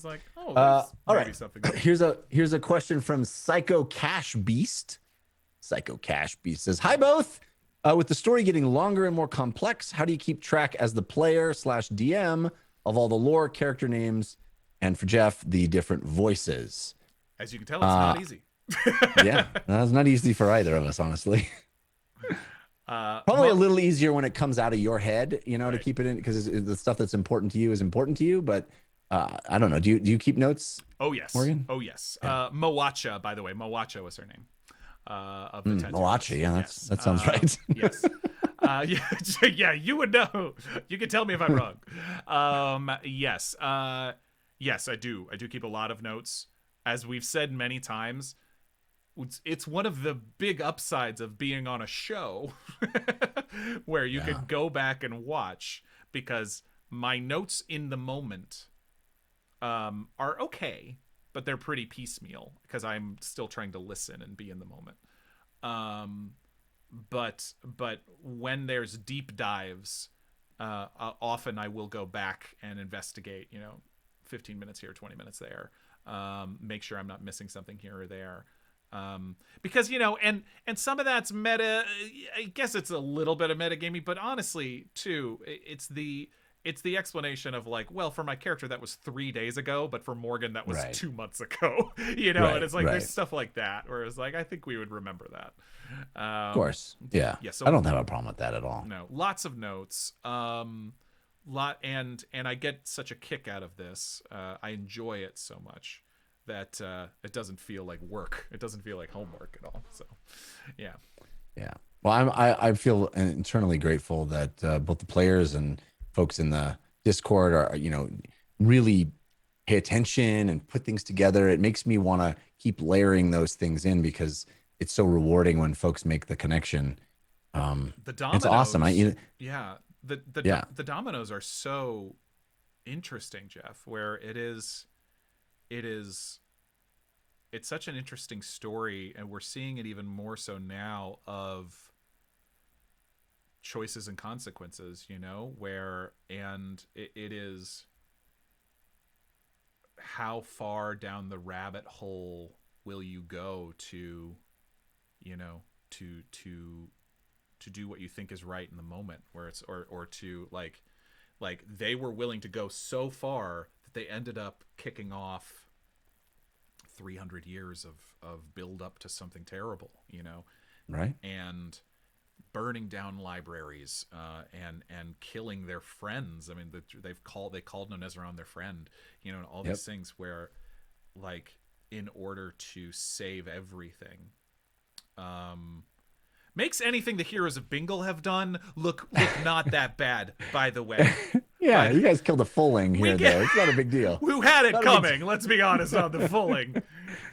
like, oh, all right. Something. Here's a question from Psycho Cash Beast. Psycho Cash Beast says, "Hi both. With the story getting longer and more complex, how do you keep track as the player/DM of all the lore, character names, and for Jeff, the different voices?" As you can tell, it's not easy. Yeah, that's not easy for either of us, honestly. Probably a little easier when it comes out of your head, you know, right. to keep it in, because the stuff that's important to you is important to you. But I don't know. Do you keep notes? Oh yes. Morgan? Oh yes. Yeah. Moacha, by the way, Moacha was her name. Of the tattoo. Moacha, yeah, yes. that sounds right. Yes. Yeah, yeah, you would know. You can tell me if I'm wrong. Yes. Yes, I do. I do keep a lot of notes. As we've said many times, it's one of the big upsides of being on a show where you can go back and watch, because my notes in the moment are okay, but they're pretty piecemeal because I'm still trying to listen and be in the moment. But when there's deep dives, often I will go back and investigate, 15 minutes here, 20 minutes there, make sure I'm not missing something here or there. Because, and some of that's meta. I guess it's a little bit of metagaming, but honestly too, it's the explanation of like, well, for my character that was 3 days ago, but for Morgan that was 2 months ago, and it's like there's stuff like that where it's like, I think we would remember that. Of course. Yeah. So I don't have a problem with that at all. No, lots of notes. And I get such a kick out of this. I enjoy it so much that it doesn't feel like work. It doesn't feel like homework at all. So, yeah. Yeah. Well, I feel internally grateful that both the players and folks in the Discord are, really pay attention and put things together. It makes me want to keep layering those things in, because it's so rewarding when folks make the connection. The dominoes, it's awesome. The dominoes are so interesting, Jeff, where it's such an interesting story, and we're seeing it even more so now, of choices and consequences, and it is how far down the rabbit hole will you go to do what you think is right in the moment, where it's or to like they were willing to go so far that they ended up kicking off 300 years of build up to something terrible, right, and burning down libraries, and killing their friends. I mean, they called Nonezron their friend, and all these things where, like, in order to save everything, makes anything the heroes of Bingle have done look not that bad, by the way. Yeah, you guys killed a fulling here, though. It's not a big deal. Who had it coming? Let's be honest on the fulling.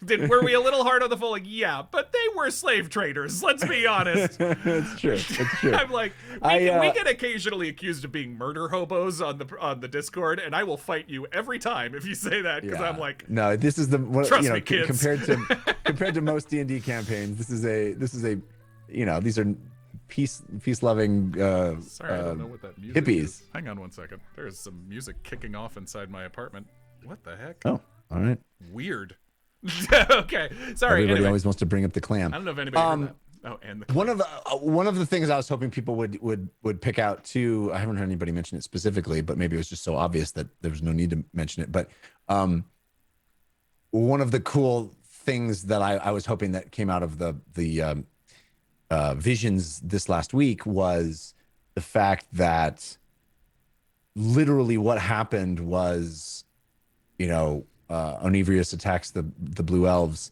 Were we a little hard on the fulling? Yeah, but they were slave traders. Let's be honest. It's true. It's true. I'm like, we get occasionally accused of being murder hobos on the Discord, and I will fight you every time if you say that, because I'm like, no, this is trust me, kids. compared to most D&D campaigns, this is a these are peace loving sorry, I don't know what that music hippies is. Hang on one second. There's some music kicking off inside my apartment. What the heck? Oh, all right. Weird. Okay, sorry. Everybody anyway. always wants to bring up the clam. I don't know if anybody heard that. Oh, and the one of the things I was hoping people would pick out too. I haven't heard anybody mention it specifically, but maybe it was just so obvious that there was no need to mention it. But one of the cool things that I was hoping that came out of the visions this last week was the fact that literally what happened was, Onivrius attacks the blue elves.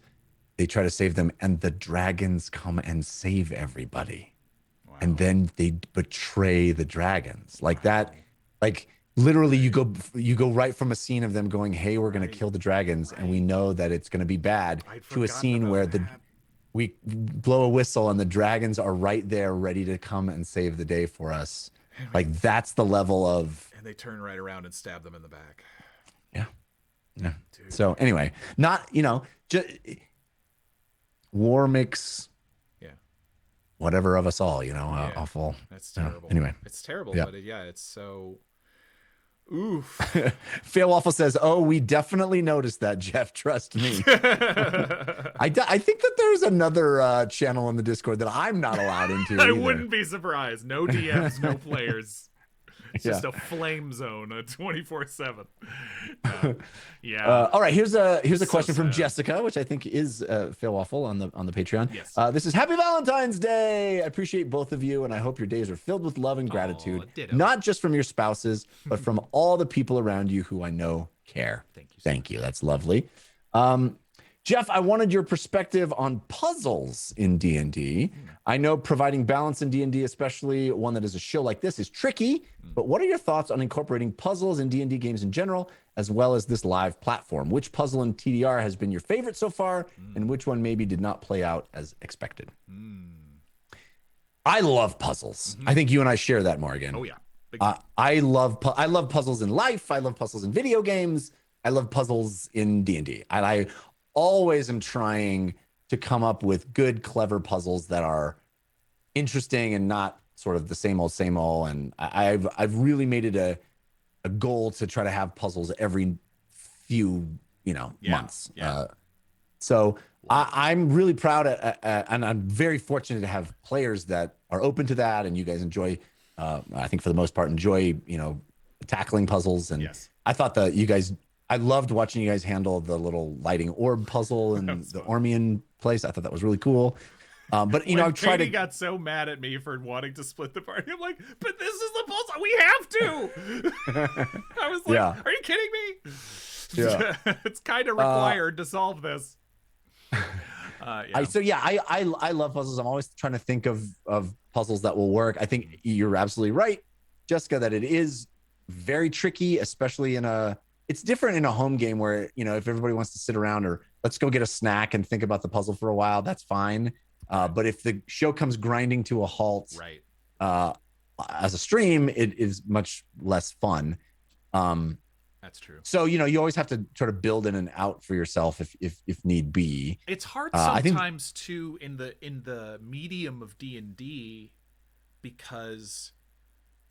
They try to save them, and the dragons come and save everybody. Wow. And then they betray the dragons like that. Like literally you go right from a scene of them going, hey, we're going to kill the dragons. And we know that it's going to be bad, to a scene where we blow a whistle and the dragons are right there ready to come and save the day for us. Like that's the level of, and they turn right around and stab them in the back. Yeah. Dude. So anyway, not, just war makes whatever of us all, awful. That's terrible. Anyway, it's terrible, but it's so. Oof. Fail Waffle says, "Oh, we definitely noticed that, Jeff. Trust me." I think that there's another channel in the Discord that I'm not allowed into. I wouldn't be surprised. No DMs, no players. It's just a flame zone, a 24/7. Yeah. All right, here's a So question from sad. Jessica, which I think is Phil Waffle on the Patreon. Yes. This is Happy Valentine's Day. I appreciate both of you, and I hope your days are filled with love and gratitude, ditto. not just from your spouses, but from all the people around you who I know care. Thank you. Thank you. That's lovely. Jeff, I wanted your perspective on puzzles in D&D. I know providing balance in D&D, especially one that is a show like this, is tricky, but what are your thoughts on incorporating puzzles in D&D games in general, as well as this live platform? Which puzzle in TDR has been your favorite so far, and which one maybe did not play out as expected? I love puzzles. I think you and I share that, Morgan. Oh, yeah. I love puzzles in life. I love puzzles in video games. I love puzzles in D&D. I always am trying to come up with good, clever puzzles that are interesting and not sort of the same old. And I've really made it a goal to try to have puzzles every few months. Yeah. So I'm really proud and I'm very fortunate to have players that are open to that, and you guys enjoy. I think for the most part enjoy tackling puzzles, and I thought that you guys. I loved watching you guys handle the little lighting orb puzzle in the Ormian place. I thought that was really cool. But I've tried to. Got so mad at me for wanting to split the party. I'm like, but this is the puzzle. We have to. I was like, are you kidding me? Yeah. It's kind of required to solve this. I love puzzles. I'm always trying to think of puzzles that will work. I think you're absolutely right, Jessica, that it is very tricky, especially it's different in a home game where, if everybody wants to sit around or let's go get a snack and think about the puzzle for a while, that's fine. But if the show comes grinding to a halt, as a stream, it is much less fun. That's true. So, you always have to sort of build in and out for yourself if need be. It's hard sometimes too in the medium of D&D, because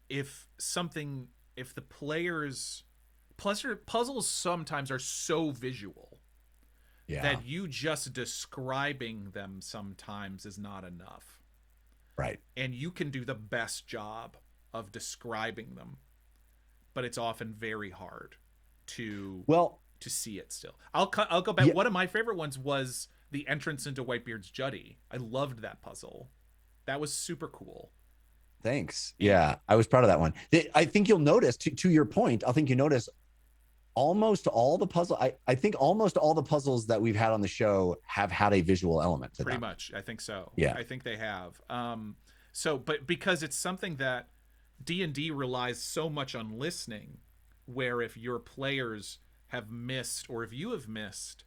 if the players puzzles sometimes are so visual that you just describing them sometimes is not enough. Right. And you can do the best job of describing them, but it's often very hard to see it still. I'll go back. One of my favorite ones was the entrance into Whitebeard's Juddy. I loved that puzzle. That was super cool. Thanks. Yeah, I was proud of that one. I think you'll notice, to your point, I think you notice almost all the puzzles that we've had on the show have had a visual element to them. Pretty much. I think so. Yeah. I think they have. But because it's something that D&D relies so much on listening, where if your players have missed, or if you have missed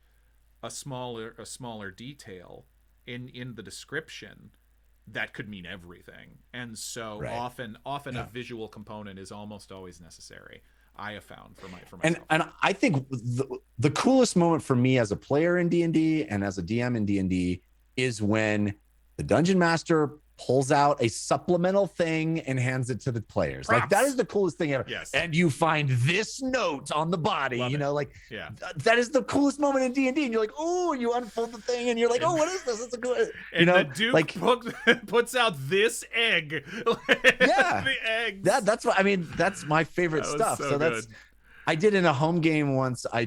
a smaller detail in the description, that could mean everything. And so often a visual component is almost always necessary, I have found for myself. And I think the coolest moment for me as a player in D&D and as a DM in D&D is when the dungeon master pulls out a supplemental thing and hands it to the players. Props. Like, that is the coolest thing ever. Yes. And you find this note on the body. That is the coolest moment in D&D. And you're like, oh, and you unfold the thing and you're like, oh, what is this? It's a good. The Duke puts out this egg. The eggs. That's what I mean. That's my favorite stuff. So that's. I did in a home game once. I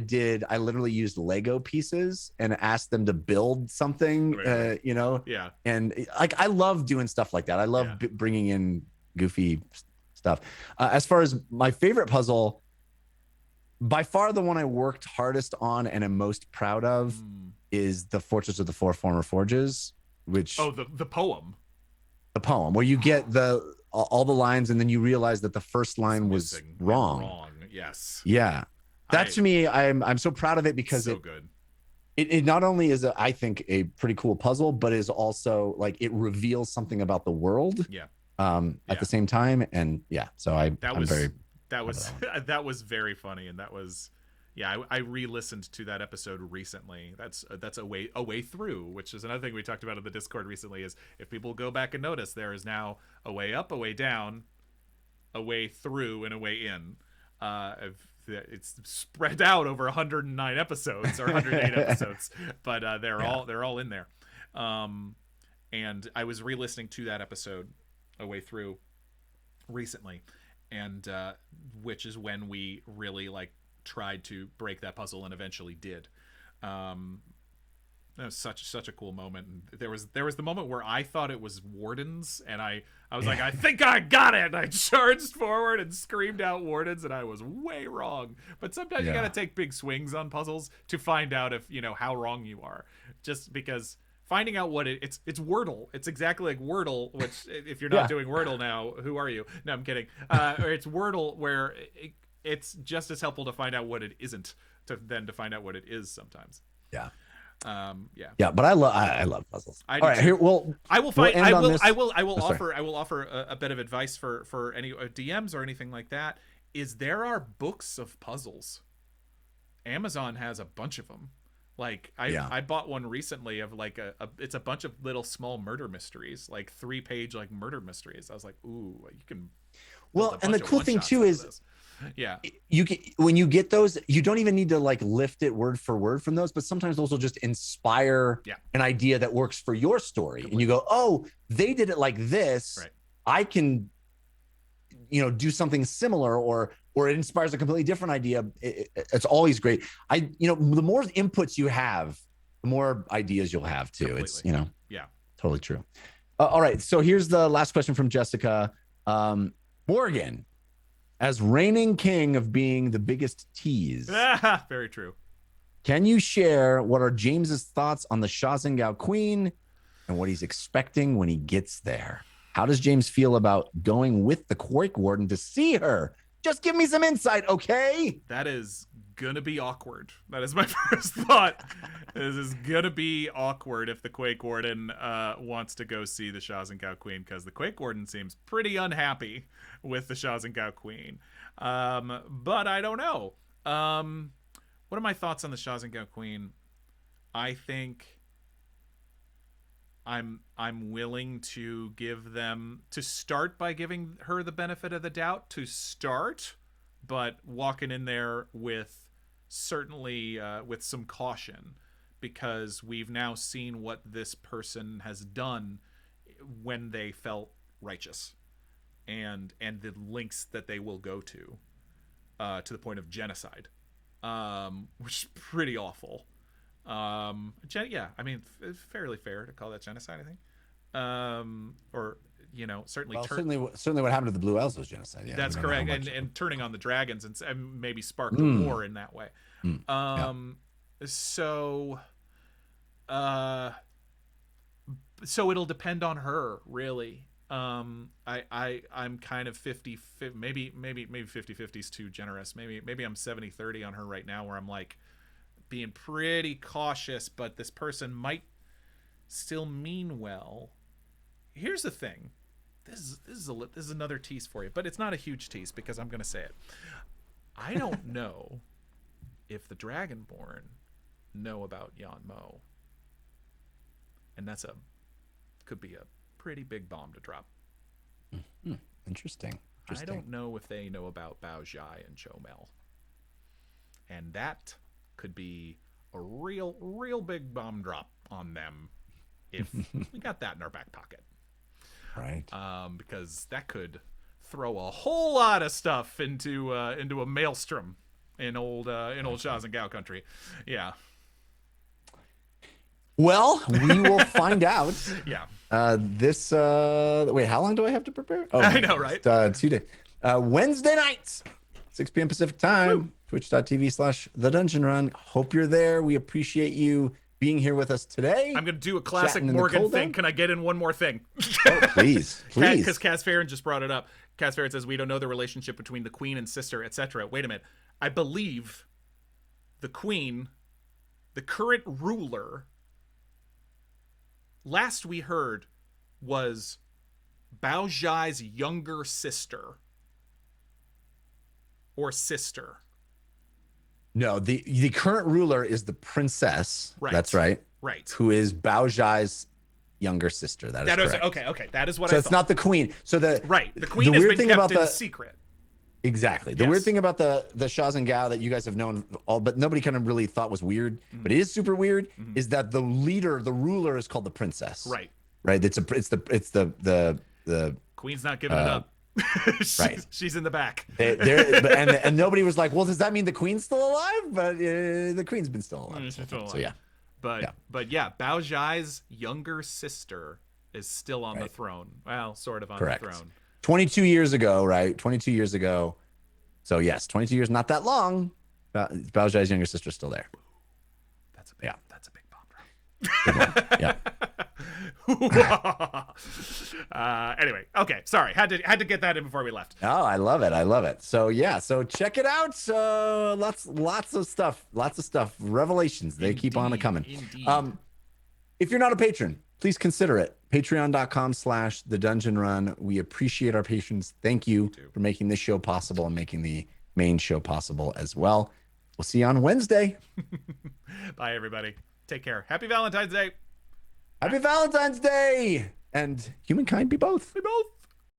literally used Lego pieces and asked them to build something, and I love doing stuff like that. I love bringing in goofy stuff. As far as my favorite puzzle, by far the one I worked hardest on and am most proud of is the Fortress of the Four Former Forges, which the poem where you get all the lines and then you realize that the first line was wrong. Yes. Yeah. That to me, I'm so proud of it because it not only is I think a pretty cool puzzle, but is also like it reveals something about the world. At the same time, and that was very funny, and that was I re-listened to that episode recently. That's a way through, which is another thing we talked about in the Discord recently. Is if people go back and notice, there is now a way up, a way down, a way through, and a way in. It's spread out over 109 episodes or 108 episodes, but they're all in there. And I was re-listening to that episode a way through recently, and which is when we really tried to break that puzzle and eventually did. That was such a cool moment. And there was the moment where I thought it was wardens, and I was like, I think I got it. And I charged forward and screamed out wardens, and I was way wrong. But sometimes you got to take big swings on puzzles to find out if how wrong you are. Just because finding out what it's Wordle. It's exactly like Wordle, which if you're not doing Wordle now, who are you? No, I'm kidding. Or it's Wordle where it's just as helpful to find out what it isn't to find out what it is sometimes. Yeah. But I love puzzles. All right, here I will offer a bit of advice for any DMs or anything like that. Is there are books of puzzles. Amazon has a bunch of them. Like I bought one recently of like it's a bunch of little small murder mysteries, like 3-page like murder mysteries. I was like, ooh, you can. Well, and the cool thing too is, when you get those, you don't even need to like lift it word for word from those, but sometimes those will just inspire an idea that works for your story. Completely. And you go, oh, they did it like this. Right. I can, do something similar, or it inspires a completely different idea. It's always great. The more inputs you have, the more ideas you'll have too. Completely. It's, totally true. All right. So here's the last question from Jessica. Morgan, as reigning king of being the biggest tease. Very true. Can you share what are James's thoughts on the Shazengao Queen and what he's expecting when he gets there? How does James feel about going with the Quake Warden to see her? Just give me some insight, okay? That is gonna be awkward. That is my first thought. This is gonna be awkward if the Quake Warden wants to go see the Shazengao Queen, because the Quake Warden seems pretty unhappy with the Shazengao Queen. But I don't know. What are my thoughts on the Shazengao Queen? I think I'm willing to give them to start by giving her the benefit of the doubt to start, but walking in there with certainly with some caution, because we've now seen what this person has done when they felt righteous, and the links that they will go to the point of genocide, which is pretty awful. I mean, it's fairly fair to call that genocide, I think. Or certainly certainly what happened to the Blue Elves was genocide. Yeah, that's correct. And turning on the dragons and maybe sparked a war in that way. So it'll depend on her, really. I'm kind of 50, maybe 50-50 is too generous. Maybe I'm 70-30 on her right now, where I'm like being pretty cautious, but this person might still mean well. Here's the thing. This is another tease for you, but it's not a huge tease because I'm going to say it. I don't know if the Dragonborn know about Yan Mo. And could be a pretty big bomb to drop. Interesting. I don't know if they know about Bao Jai and Chomel. And that could be a real big bomb drop on them if we got that in our back pocket. Right. Because that could throw a whole lot of stuff into a maelstrom in old Shazengao country. Yeah. Well, we will find out. Yeah. Wait, how long do I have to prepare? Oh, I know, right? 2 days. Wednesday nights, 6 p.m. Pacific time, twitch.tv/The Dungeon Run. Hope you're there. We appreciate you being here with us today. I'm going to do a classic Morgan thing. Can I get in one more thing? Oh, please. Because Kaz Farron just brought it up. Kaz Farron says, we don't know the relationship between the queen and sister, etc. Wait a minute. I believe the queen, the current ruler, last we heard, was Bao Jai's younger sister. Or sister. No, the current ruler is the princess. Right. That's right. Right. Who is Bao Jai's younger sister. That is correct. Okay. That is what so I thought. it's not the queen. So the queen has been kept in secret. Exactly. The weird thing about the Shazengao that you guys have known but nobody kind of really thought was weird, but it is super weird, is that the ruler is called the princess. Right. Right. It's the queen's not giving it up. She's in the back. And nobody was like, well, does that mean the queen's still alive? But the queen's been still alive. She's still alive. So yeah. But yeah, Bao Zhai's younger sister is still on the throne. Well, sort of on the throne. 22 years ago, right? 22 years ago. So yes, 22 years, not that long. Bao Zhai's younger sister's still there. That's a big bomb drop. Yeah. Anyway, okay, sorry, had to get that in before we left. Oh, I love it. So yeah, so check it out. Lots of stuff, revelations. They keep on coming. Indeed. If you're not a patron, please consider it. Patreon.com/The Dungeon Run. We appreciate our patrons. Thank you for making this show possible and making the main show possible as well. We'll see you on Wednesday. Bye, everybody. Take care. Happy Valentine's Day. Happy Valentine's Day. And humankind be both. Be both.